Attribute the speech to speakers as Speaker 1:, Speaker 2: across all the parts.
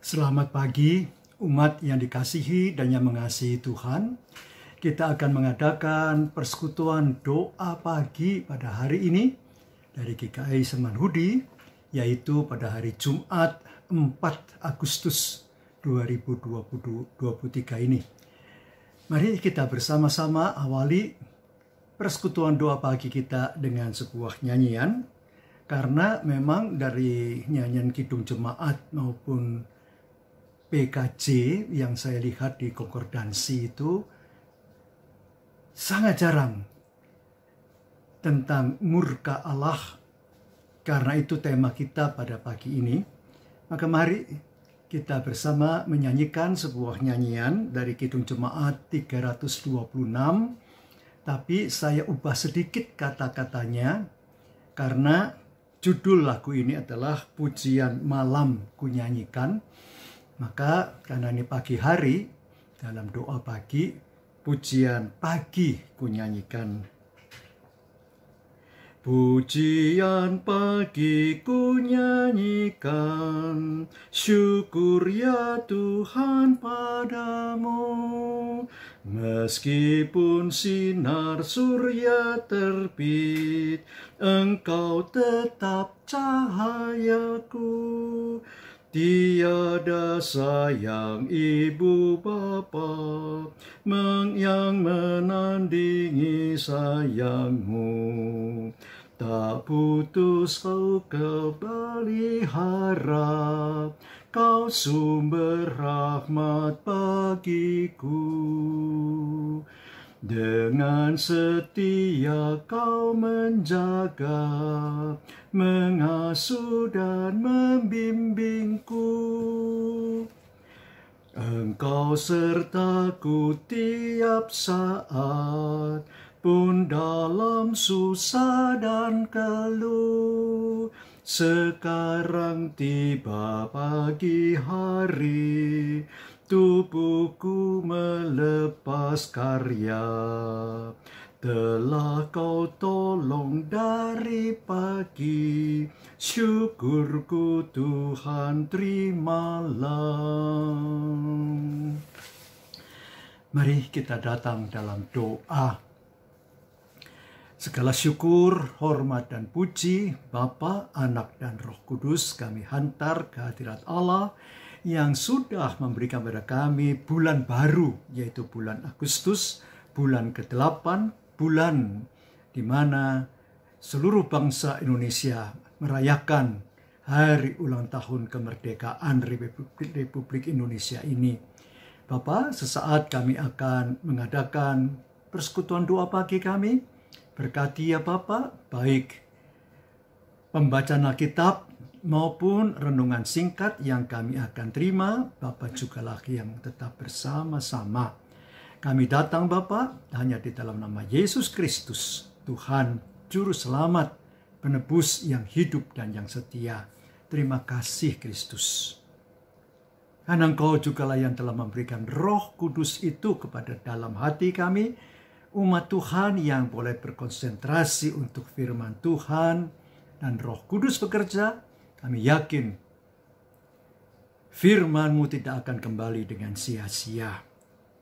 Speaker 1: Selamat pagi, umat yang dikasihi dan yang mengasihi Tuhan. Kita akan mengadakan persekutuan doa pagi pada hari ini dari GKI Semanhudi, yaitu pada hari Jumat 4 Agustus 2023 ini. Mari kita bersama-sama awali persekutuan doa pagi kita dengan sebuah nyanyian, karena memang dari nyanyian Kidung Jemaat maupun PKJ yang saya lihat di konkordansi itu sangat jarang tentang murka Allah. Karena itu tema kita pada pagi ini. Maka mari kita bersama menyanyikan sebuah nyanyian dari Kidung Jemaat 326. Tapi saya ubah sedikit kata-katanya karena judul lagu ini adalah Pujian Malam Kunyanyikan. Maka karena ini pagi hari, dalam doa pagi, pujian pagi kunyanyikan. Pujian pagi kunyanyikan, syukur ya Tuhan padamu. Meskipun sinar surya terbit, Engkau tetap cahayaku. Tiada sayang ibu bapa yang menandingi sayangmu. Tak putus kau pelihara, kau sumber rahmat bagiku. Dengan setia kau menjaga, mengasuh dan membimbingku. Engkau sertaku tiap saat, pun dalam susah dan keluh. Sekarang tiba pagi hari, tubuhku melepas karya. Telah kau tolong dari pagi, syukurku Tuhan terimalah. Mari kita datang dalam doa. Segala syukur, hormat dan puji Bapa, Anak dan Roh Kudus kami hantar ke hadirat Allah yang sudah memberikan kepada kami bulan baru, yaitu bulan Agustus, bulan ke-8, bulan di mana seluruh bangsa Indonesia merayakan hari ulang tahun kemerdekaan Republik Indonesia ini. Bapak, sesaat kami akan mengadakan persekutuan doa pagi kami. Berkati ya Bapak, baik pembacaan Alkitab maupun renungan singkat yang kami akan terima. Bapak juga lagi yang tetap bersama-sama. Kami datang Bapak hanya di dalam nama Yesus Kristus, Tuhan Juru Selamat, Penebus yang hidup dan yang setia. Terima kasih Kristus. Karena Engkau jugalah yang telah memberikan Roh Kudus itu kepada dalam hati kami, umat Tuhan yang boleh berkonsentrasi untuk firman Tuhan dan Roh Kudus bekerja. Kami yakin firman-Mu tidak akan kembali dengan sia-sia.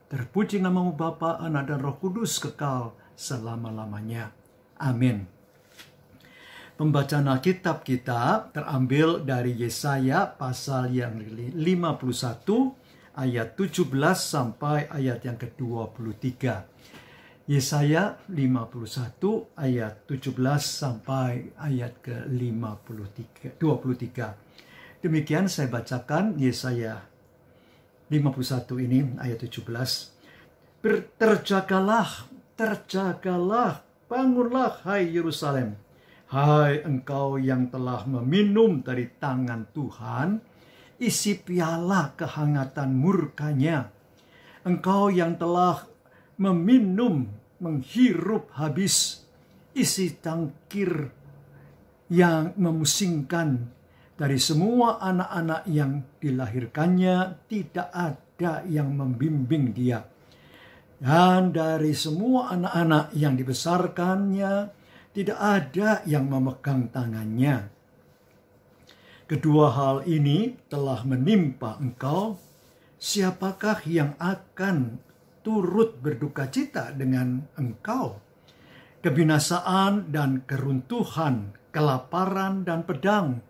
Speaker 1: Terpuji nama-Mu Bapa, Anak dan Roh Kudus kekal selama-lamanya. Amin. Pembacaan Alkitab kita terambil dari Yesaya pasal yang 51 ayat 17 sampai ayat yang ke-23. Yesaya 51 ayat 17 sampai ayat ke-23. Demikian saya bacakan Yesaya 51 ini ayat 17. Terjagalah, bangunlah hai Yerusalem. Hai engkau yang telah meminum dari tangan Tuhan, isi piala kehangatan murkanya. Engkau yang telah menghirup habis isi tangkir yang memusingkan. Dari semua anak-anak yang dilahirkannya, tidak ada yang membimbing dia. Dan dari semua anak-anak yang dibesarkannya, tidak ada yang memegang tangannya. Kedua hal ini telah menimpa engkau, siapakah yang akan turut berduka cita dengan engkau? Kebinasaan dan keruntuhan, kelaparan dan pedang,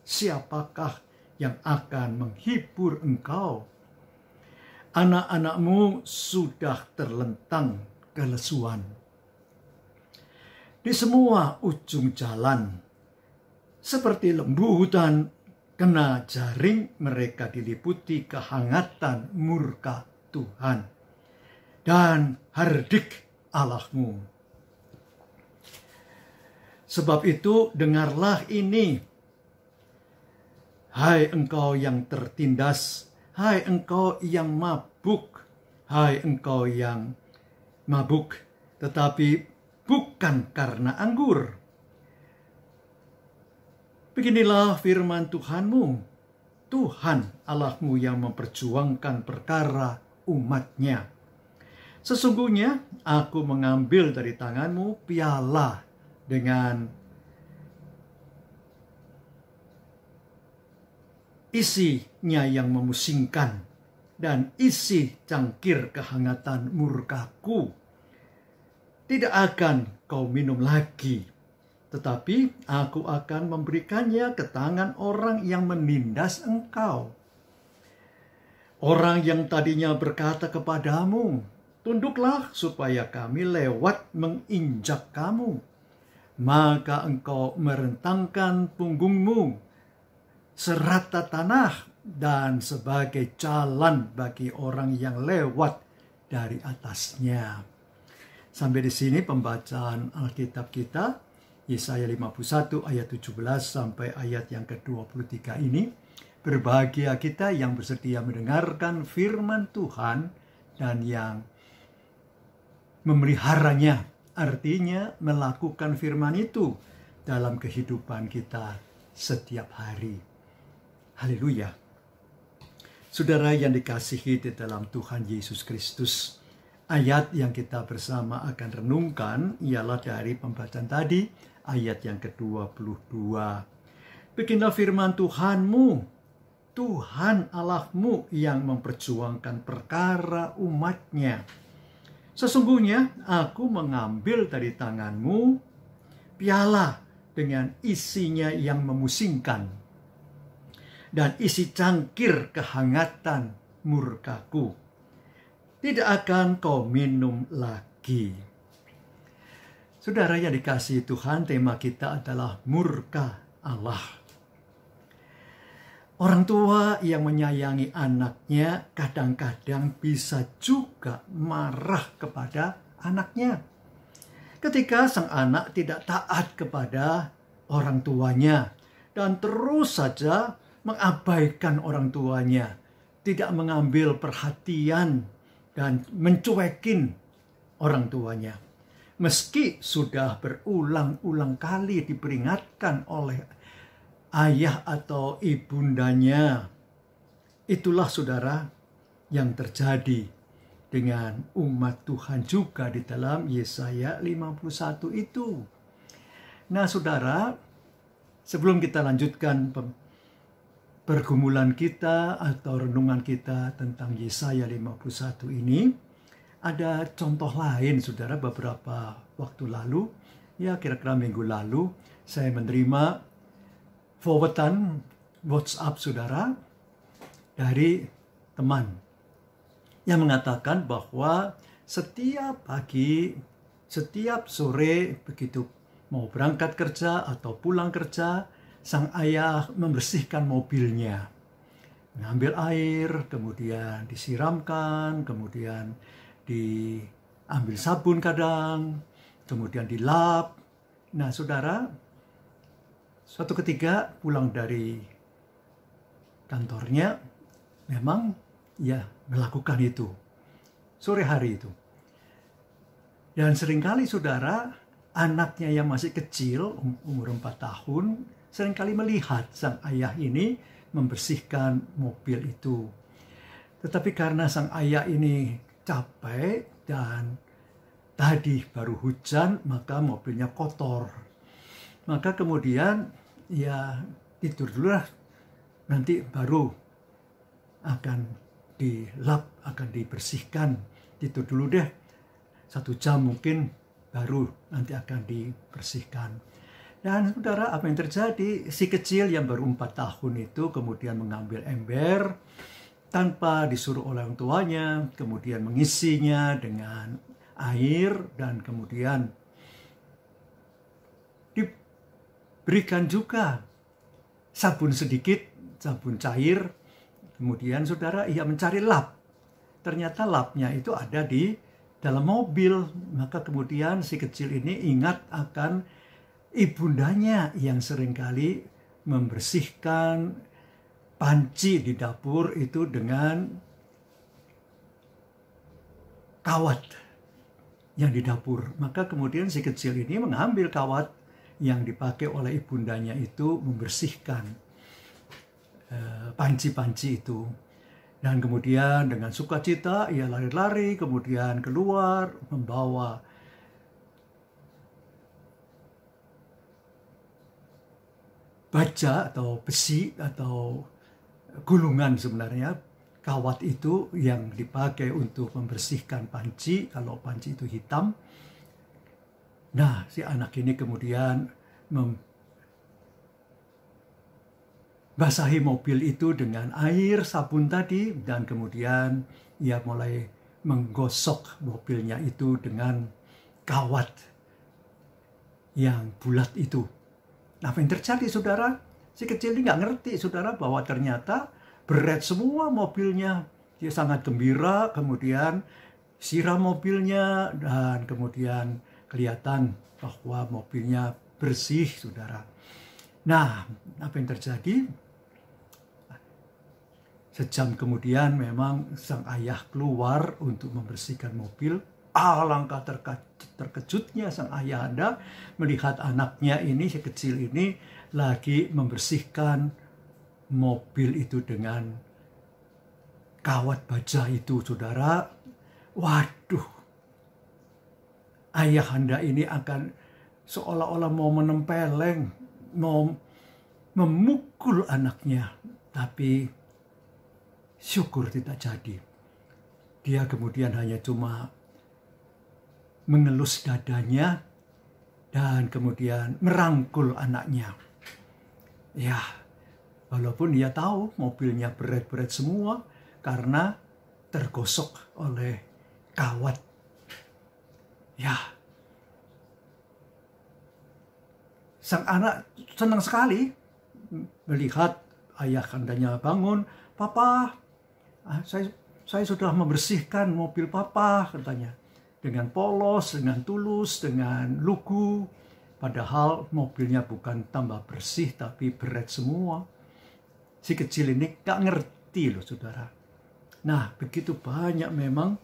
Speaker 1: siapakah yang akan menghibur engkau? Anak-anakmu sudah terlentang kelesuan. Di semua ujung jalan, seperti lembu hutan kena jaring, mereka diliputi kehangatan murka Tuhan dan hardik Allahmu. Sebab itu dengarlah ini, hai engkau yang tertindas, hai engkau yang mabuk, hai engkau yang mabuk, tetapi bukan karena anggur. Beginilah firman Tuhanmu, Tuhan Allahmu yang memperjuangkan perkara umatnya. Sesungguhnya aku mengambil dari tanganmu piala dengan isinya yang memusingkan dan isi cangkir kehangatan murkaku. Tidak akan kau minum lagi, tetapi aku akan memberikannya ke tangan orang yang menindas engkau. Orang yang tadinya berkata kepadamu, tunduklah supaya kami lewat menginjak kamu. Maka engkau merentangkan punggungmu serata tanah dan sebagai jalan bagi orang yang lewat dari atasnya. Sampai di sini pembacaan Alkitab kita, Yesaya 51 ayat 17 sampai ayat yang ke-23 ini. Berbahagia kita yang bersedia mendengarkan firman Tuhan dan yang memeliharanya. Artinya melakukan firman itu dalam kehidupan kita setiap hari. Haleluya. Saudara yang dikasihi di dalam Tuhan Yesus Kristus, ayat yang kita bersama akan renungkan ialah dari pembacaan tadi, ayat yang ke-22. Beginilah firman Tuhanmu, Tuhan Allahmu yang memperjuangkan perkara umatnya. Sesungguhnya aku mengambil dari tanganmu piala dengan isinya yang memusingkan dan isi cangkir kehangatan murkaku. Tidak akan kau minum lagi. Saudara yang dikasihi Tuhan, tema kita adalah murka Allah. Orang tua yang menyayangi anaknya kadang-kadang bisa juga marah kepada anaknya. Ketika sang anak tidak taat kepada orang tuanya dan terus saja mengabaikan orang tuanya, tidak mengambil perhatian dan mencuekin orang tuanya. Meski sudah berulang-ulang kali diperingatkan oleh ayah atau ibundanya. Itulah saudara yang terjadi dengan umat Tuhan juga di dalam Yesaya 51 itu. Nah saudara, sebelum kita lanjutkan pergumulan kita atau renungan kita tentang Yesaya 51 ini, ada contoh lain saudara. Beberapa waktu lalu, ya kira-kira minggu lalu, saya menerima forwardan WhatsApp saudara dari teman yang mengatakan bahwa setiap pagi, setiap sore begitu mau berangkat kerja atau pulang kerja, sang ayah membersihkan mobilnya, mengambil air, kemudian disiramkan, kemudian diambil sabun kadang, kemudian dilap. Nah saudara, suatu ketika pulang dari kantornya, memang ya melakukan itu, sore hari itu. Dan seringkali saudara, anaknya yang masih kecil, umur 4 tahun, seringkali melihat sang ayah ini membersihkan mobil itu. Tetapi karena sang ayah ini capek dan tadi baru hujan, maka mobilnya kotor. Maka kemudian ya tidur dulu lah, nanti baru akan dilap, akan dibersihkan. Tidur dulu deh 1 jam mungkin, baru nanti akan dibersihkan. Dan saudara, apa yang terjadi? Si kecil yang baru 4 tahun itu kemudian mengambil ember tanpa disuruh oleh orang tuanya, kemudian mengisinya dengan air, dan kemudian diberikan juga sabun sedikit, sabun cair. Kemudian saudara, ia mencari lap. Ternyata lapnya itu ada di dalam mobil. Maka kemudian si kecil ini ingat akan ibundanya yang seringkali membersihkan panci di dapur itu dengan kawat yang di dapur. Maka kemudian si kecil ini mengambil kawat yang dipakai oleh ibundanya itu membersihkan panci-panci itu. Dan kemudian dengan sukacita ia lari-lari kemudian keluar membawa baja atau besi atau gulungan, sebenarnya kawat itu yang dipakai untuk membersihkan panci kalau panci itu hitam. Nah, si anak ini kemudian basahi mobil itu dengan air sabun tadi, dan kemudian ia mulai menggosok mobilnya itu dengan kawat yang bulat itu. Nah, apa yang terjadi saudara? Si kecil ini nggak ngerti saudara bahwa ternyata berat semua mobilnya. Dia sangat gembira, kemudian siram mobilnya, dan kemudian kelihatan bahwa mobilnya bersih saudara. Nah, apa yang terjadi? Sejam kemudian memang sang ayah keluar untuk membersihkan mobil. Alangkah terkejutnya sang ayah Anda melihat anaknya ini, si kecil ini, lagi membersihkan mobil itu dengan kawat baja itu, saudara. Waduh, ayah Anda ini akan seolah-olah mau menempeleng, mau memukul anaknya. Tapi syukur tidak jadi. Dia kemudian hanya cuma mengelus dadanya dan kemudian merangkul anaknya. Ya, walaupun dia tahu mobilnya berat-berat semua karena tergosok oleh kawat. Ya, sang anak senang sekali melihat ayah kandanya bangun. "Papa, saya sudah membersihkan mobil papa," katanya. Dengan polos, dengan tulus, dengan lugu. Padahal mobilnya bukan tambah bersih, tapi berat semua. Si kecil ini gak ngerti loh saudara. Nah, begitu banyak memang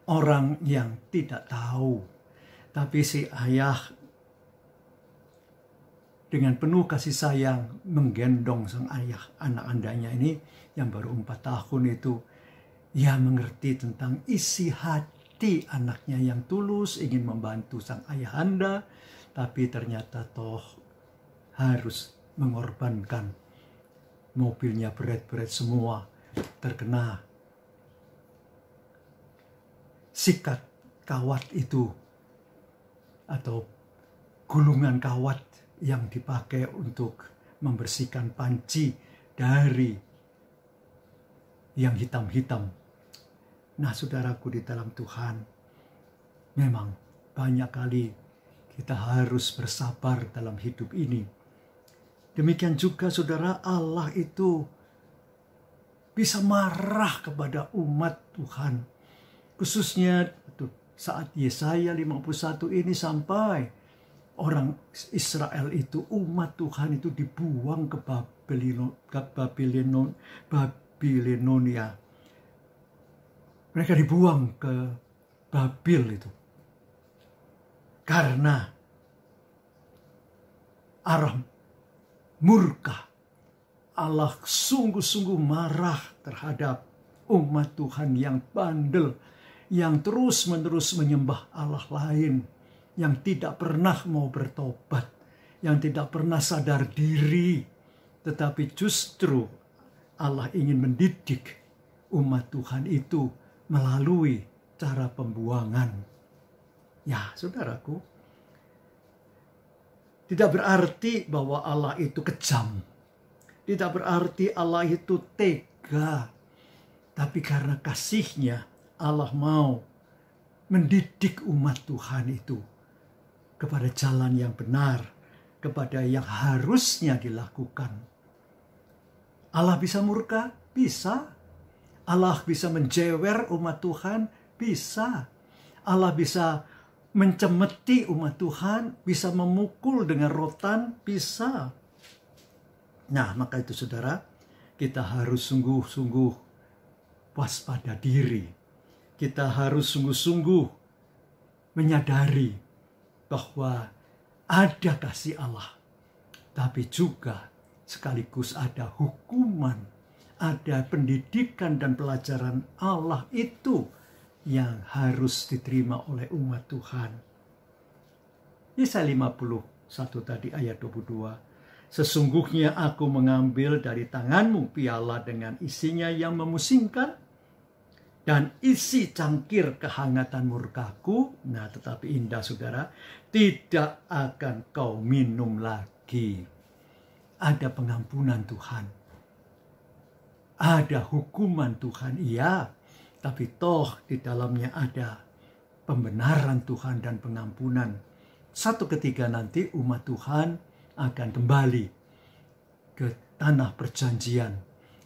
Speaker 1: orang yang tidak tahu. Tapi si ayah dengan penuh kasih sayang menggendong sang ayah, anak andanya ini yang baru 4 tahun itu. Ia mengerti tentang isi hati anaknya yang tulus ingin membantu sang ayah Anda, tapi ternyata toh harus mengorbankan mobilnya berat-berat semua, terkena sikat kawat itu atau gulungan kawat yang dipakai untuk membersihkan panci dari yang hitam-hitam. Nah, saudaraku di dalam Tuhan, memang banyak kali kita harus bersabar dalam hidup ini. Demikian juga saudara, Allah itu bisa marah kepada umat Tuhan. Khususnya saat Yesaya 51 ini sampai orang Israel itu, umat Tuhan itu dibuang ke Babilonia. Mereka dibuang ke Babil itu. Karena arah murka. Allah sungguh-sungguh marah terhadap umat Tuhan yang bandel, yang terus-menerus menyembah Allah lain, yang tidak pernah mau bertobat, yang tidak pernah sadar diri, tetapi justru Allah ingin mendidik umat Tuhan itu melalui cara pembuangan. Ya, saudaraku, tidak berarti bahwa Allah itu kejam. Tidak berarti Allah itu tega. Tapi karena kasih-Nya, Allah mau mendidik umat Tuhan itu kepada jalan yang benar, kepada yang harusnya dilakukan. Allah bisa murka? Bisa. Allah bisa menjewer umat Tuhan? Bisa. Allah bisa mencemeti umat Tuhan? Bisa memukul dengan rotan? Bisa. Nah, maka itu saudara, kita harus sungguh-sungguh waspada diri. Kita harus sungguh-sungguh menyadari bahwa ada kasih Allah, tapi juga sekaligus ada hukuman, ada pendidikan dan pelajaran Allah itu yang harus diterima oleh umat Tuhan. Yesaya 51 tadi ayat 22. Sesungguhnya aku mengambil dari tanganmu piala dengan isinya yang memusingkan dan isi cangkir kehangatan murkaku. Nah, tetapi indah saudara, tidak akan kau minum lagi. Ada pengampunan Tuhan. Ada hukuman Tuhan, iya. Tapi toh di dalamnya ada pembenaran Tuhan dan pengampunan. Satu ketika nanti umat Tuhan akan kembali ke tanah perjanjian.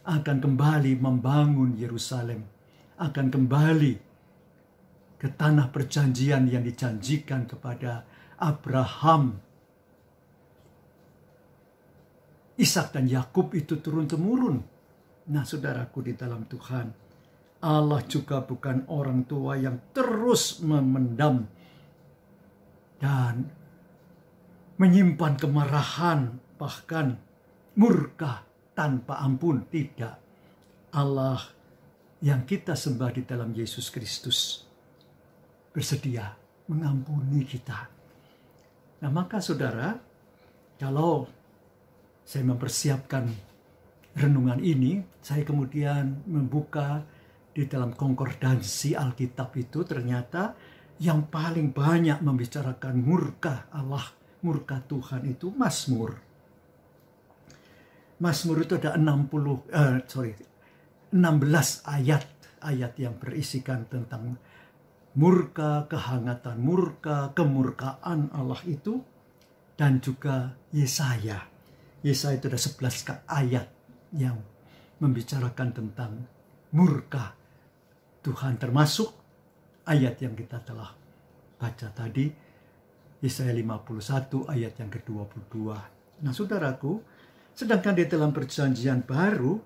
Speaker 1: Akan kembali membangun Yerusalem. Akan kembali ke tanah perjanjian yang dijanjikan kepada Abraham, Ishak dan Yakub itu turun-temurun. Nah, saudaraku di dalam Tuhan, Allah juga bukan orang tua yang terus memendam dan menyimpan kemarahan, bahkan murka tanpa ampun. Tidak. Allah yang kita sembah di dalam Yesus Kristus bersedia mengampuni kita. Nah, maka saudara, kalau saya mempersiapkan renungan ini, saya kemudian membuka di dalam konkordansi Alkitab itu, ternyata yang paling banyak membicarakan murka Allah, murka Tuhan itu Mazmur. Mazmur itu ada 16 ayat yang berisikan tentang murka, kehangatan murka, kemurkaan Allah itu, dan juga Yesaya. Yesaya itu ada 11 ayat yang membicarakan tentang murka Tuhan, termasuk ayat yang kita telah baca tadi, Yesaya 51 ayat yang ke-22. Nah, saudaraku, sedangkan di dalam perjanjian baru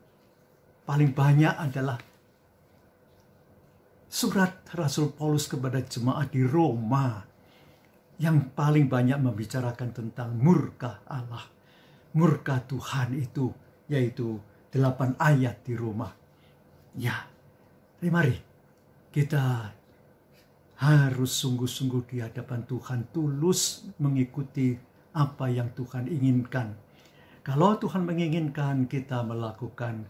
Speaker 1: paling banyak adalah surat Rasul Paulus kepada jemaat di Roma yang paling banyak membicarakan tentang murka Allah, murka Tuhan itu, yaitu 8 ayat di Roma. Ya, mari kita harus sungguh-sungguh di hadapan Tuhan, tulus mengikuti apa yang Tuhan inginkan. Kalau Tuhan menginginkan kita melakukan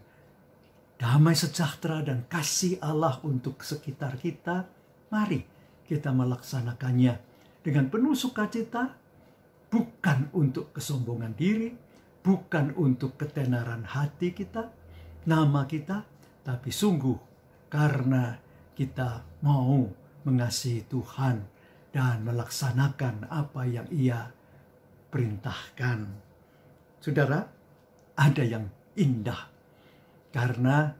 Speaker 1: damai sejahtera dan kasih Allah untuk sekitar kita, mari kita melaksanakannya dengan penuh sukacita, bukan untuk kesombongan diri, bukan untuk ketenaran hati kita, nama kita, tapi sungguh karena kita mau mengasihi Tuhan dan melaksanakan apa yang Ia perintahkan. Saudara, ada yang indah karena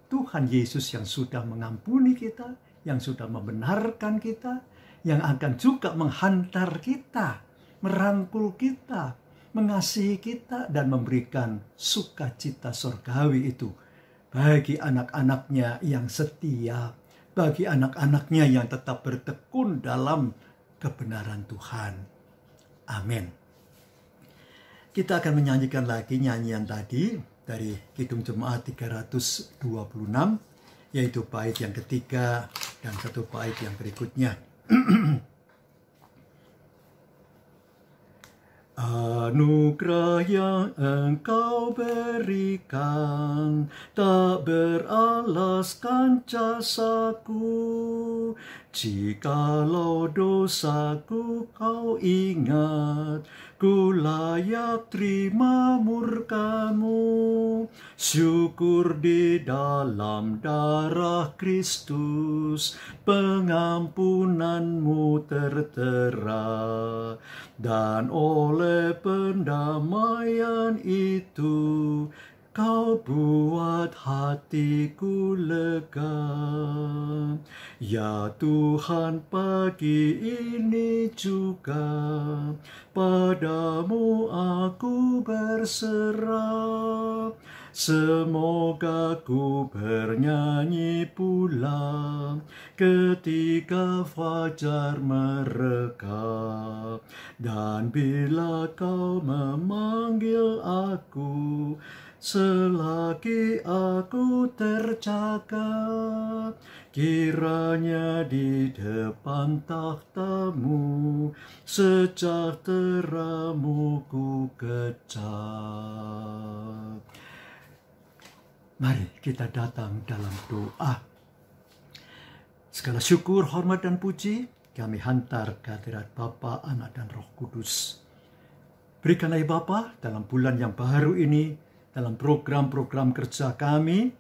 Speaker 1: Tuhan Yesus yang sudah mengampuni kita, yang sudah membenarkan kita, yang akan juga menghantar kita, merangkul kita, mengasihi kita, dan memberikan sukacita surgawi itu bagi anak-anaknya yang setia, bagi anak-anaknya yang tetap bertekun dalam kebenaran Tuhan. Amin. Kita akan menyanyikan lagi nyanyian tadi dari Kidung Jemaat 326, yaitu bait yang ketiga dan satu bait yang berikutnya. Anugerah yang Engkau berikan tak beralaskan jasaku. Jikalau dosaku Kau ingat, ku layak terima murka-Mu. Syukur di dalam darah Kristus, pengampunan-Mu tertera. Dan oleh pendamaian itu, Kau buat hatiku lega. Ya Tuhan, pagi ini juga Padamu aku berserah. Semoga ku bernyanyi pula ketika fajar mereka. Dan bila Kau memanggil aku, selagi aku terjaga, kiranya di depan takhta-Mu sejahtera-Mu ku kejar. Mari kita datang dalam doa. Segala syukur, hormat, dan puji kami hantar ke hadirat Bapa, Anak, dan Roh Kudus. Berikanlah ya Bapa, dalam bulan yang baru ini, dalam program-program kerja kami,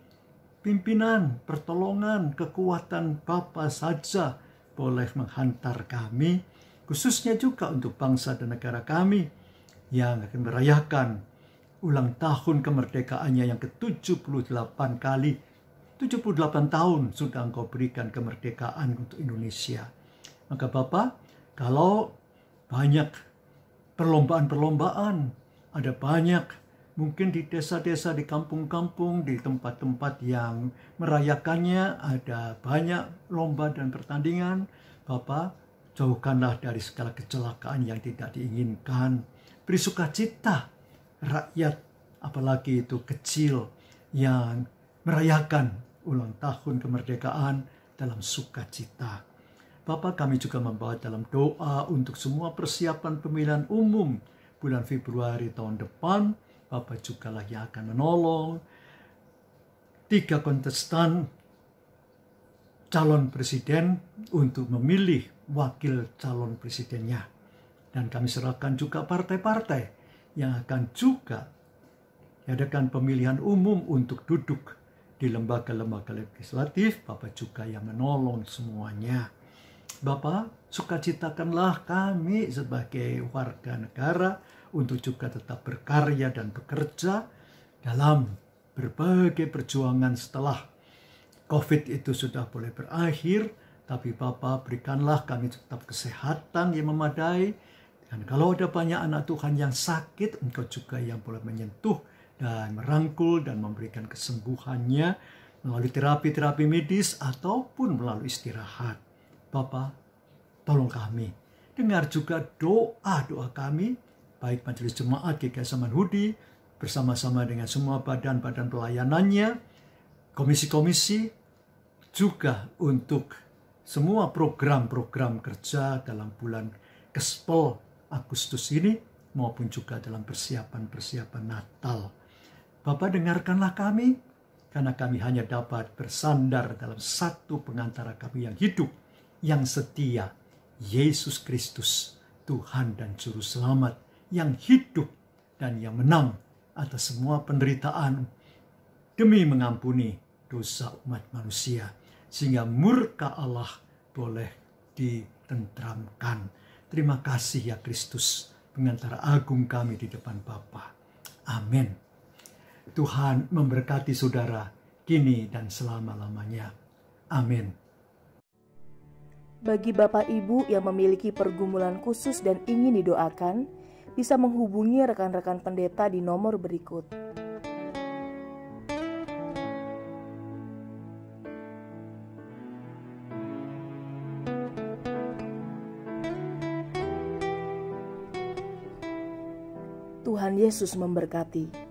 Speaker 1: pimpinan, pertolongan, kekuatan Bapa saja boleh menghantar kami, khususnya juga untuk bangsa dan negara kami yang akan merayakan ulang tahun kemerdekaannya yang ke-78 kali. 78 tahun sudah Engkau berikan kemerdekaan untuk Indonesia. Maka Bapak, kalau banyak perlombaan-perlombaan, ada banyak mungkin di desa-desa, di kampung-kampung, di tempat-tempat yang merayakannya, ada banyak lomba dan pertandingan. Bapak, jauhkanlah dari segala kecelakaan yang tidak diinginkan. Beri sukacita rakyat, apalagi itu kecil, yang merayakan ulang tahun kemerdekaan dalam sukacita. Bapak, kami juga membawa dalam doa untuk semua persiapan pemilihan umum bulan Februari tahun depan. Bapak juga lah yang akan menolong 3 kontestan calon presiden untuk memilih wakil calon presidennya. Dan kami serahkan juga partai-partai yang akan juga diadakan pemilihan umum untuk duduk di lembaga-lembaga legislatif. Bapak juga yang menolong semuanya. Bapak, sukacitakanlah kami sebagai warga negara untuk juga tetap berkarya dan bekerja dalam berbagai perjuangan setelah COVID itu sudah boleh berakhir. Tapi Bapak, berikanlah kami tetap kesehatan yang memadai. Dan kalau ada banyak anak Tuhan yang sakit, Engkau juga yang boleh menyentuh dan merangkul dan memberikan kesembuhannya melalui terapi-terapi medis ataupun melalui istirahat. Bapak, tolong kami. Dengar juga doa-doa kami, baik Majelis Jemaat GKI Samanhudi, bersama-sama dengan semua badan-badan pelayanannya, komisi-komisi, juga untuk semua program-program kerja dalam bulan Kespel Agustus ini, maupun juga dalam persiapan-persiapan Natal. Bapak, dengarkanlah kami, karena kami hanya dapat bersandar dalam satu pengantara kami yang hidup, yang setia, Yesus Kristus, Tuhan dan Juru Selamat, yang hidup dan yang menang atas semua penderitaan demi mengampuni dosa umat manusia, sehingga murka Allah boleh ditentramkan. Terima kasih ya Kristus, pengantara agung kami di depan Bapa. Amin. Tuhan memberkati saudara kini dan selama-lamanya. Amin.
Speaker 2: Bagi Bapak Ibu yang memiliki pergumulan khusus dan ingin didoakan, bisa menghubungi rekan-rekan pendeta di nomor berikut. Tuhan Yesus memberkati.